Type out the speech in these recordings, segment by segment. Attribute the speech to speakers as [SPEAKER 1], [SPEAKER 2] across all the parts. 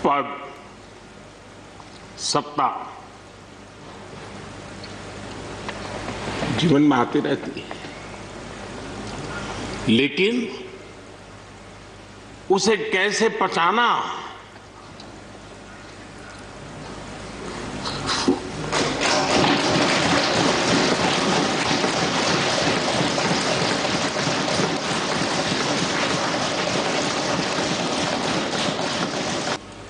[SPEAKER 1] पद, सत्ता जीवन में आती रहती है, लेकिन उसे कैसे पचाना,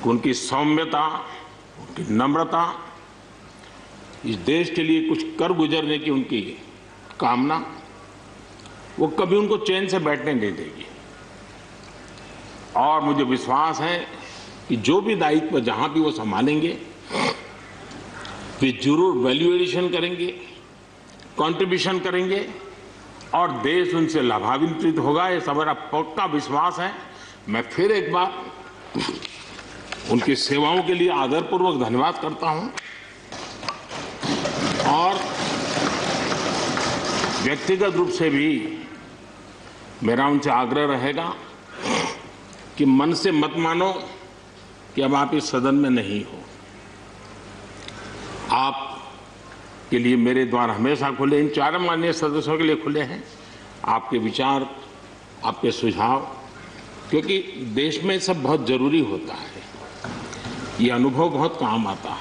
[SPEAKER 1] उनकी सौम्यता, उनकी नम्रता, इस देश के लिए कुछ कर गुजरने की उनकी कामना, वो कभी उनको चैन से बैठने नहीं देगी। और मुझे विश्वास है कि जो भी दायित्व जहां भी वो संभालेंगे, वे जरूर वैल्यू एडिशन करेंगे, कंट्रीब्यूशन करेंगे और देश उनसे लाभान्वित होगा। ये मेरा पक्का विश्वास है। मैं फिर एक बार उनकी सेवाओं के लिए आदरपूर्वक धन्यवाद करता हूं और व्यक्तिगत रूप से भी मेरा उनसे आग्रह रहेगा कि मन से मत मानो कि अब आप इस सदन में नहीं हो। आप के लिए मेरे द्वार हमेशा खुले, इन चारों माननीय सदस्यों के लिए खुले हैं। आपके विचार, आपके सुझाव, क्योंकि देश में सब बहुत जरूरी होता है, ये अनुभव बहुत काम आता है।